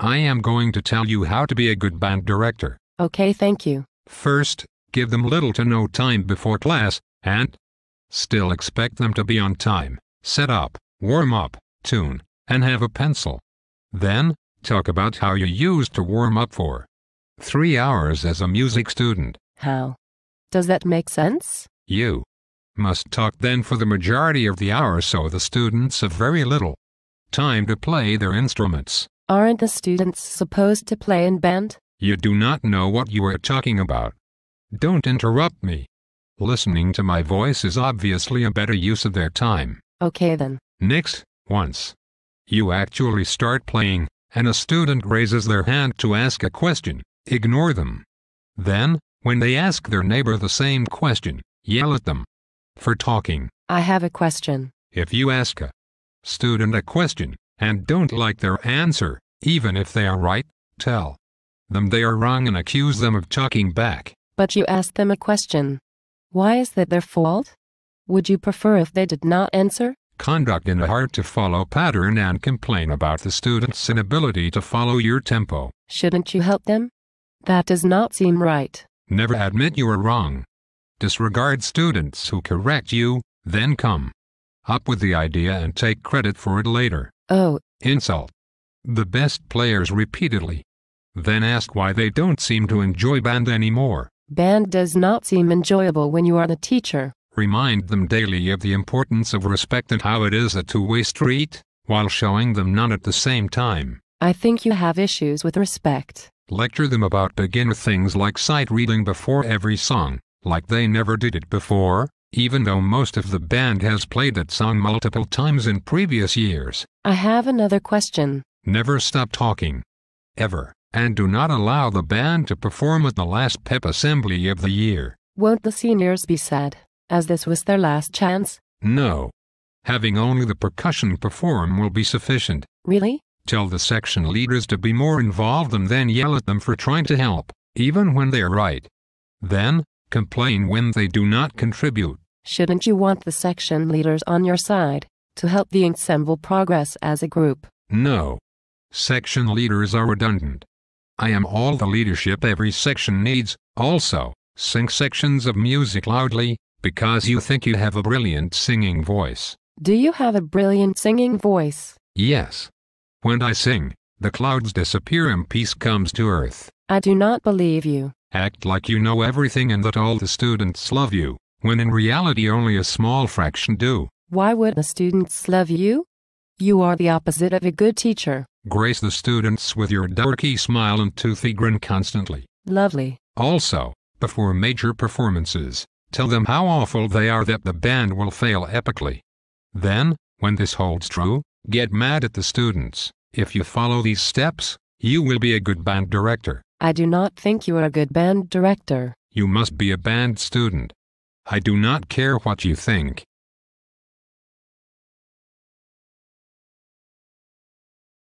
I am going to tell you how to be a good band director. Okay, thank you. First, give them little to no time before class, and still expect them to be on time. Set up, warm up, tune, and have a pencil. Then, talk about how you used to warm up for 3 hours as a music student. How? Does that make sense? You must talk then for the majority of the hour, so the students have very little time to play their instruments. Aren't the students supposed to play in band? You do not know what you are talking about. Don't interrupt me. Listening to my voice is obviously a better use of their time. Okay then. Next, once you actually start playing, and a student raises their hand to ask a question, ignore them. Then, when they ask their neighbor the same question, yell at them for talking. I have a question. If you ask a student a question, and don't like their answer, even if they are right, tell them they are wrong and accuse them of talking back. But you asked them a question. Why is that their fault? Would you prefer if they did not answer? Conduct in a hard-to-follow pattern and complain about the student's inability to follow your tempo. Shouldn't you help them? That does not seem right. Never admit you are wrong. Disregard students who correct you, then come up with the idea and take credit for it later. Oh. Insult the best players repeatedly. Then ask why they don't seem to enjoy band anymore. Band does not seem enjoyable when you are the teacher. Remind them daily of the importance of respect and how it is a two-way street, while showing them none at the same time. I think you have issues with respect. Lecture them about beginner things like sight reading before every song, like they never did it before, even though most of the band has played that song multiple times in previous years. I have another question. Never stop talking. Ever. And do not allow the band to perform at the last pep assembly of the year. Won't the seniors be sad, as this was their last chance? No. Having only the percussion perform will be sufficient. Really? Tell the section leaders to be more involved and then yell at them for trying to help, even when they are right. Then, complain when they do not contribute. Shouldn't you want the section leaders on your side, to help the ensemble progress as a group? No. Section leaders are redundant. I am all the leadership every section needs. Also, sing sections of music loudly, because you think you have a brilliant singing voice. Do you have a brilliant singing voice? Yes. When I sing, the clouds disappear and peace comes to earth. I do not believe you. Act like you know everything and that all the students love you, when in reality only a small fraction do. Why would the students love you? You are the opposite of a good teacher. Grace the students with your dorky smile and toothy grin constantly. Lovely. Also, before major performances, tell them how awful they are that the band will fail epically. Then, when this holds true, get mad at the students. If you follow these steps, you will be a good band director. I do not think you are a good band director. You must be a band student. I do not care what you think.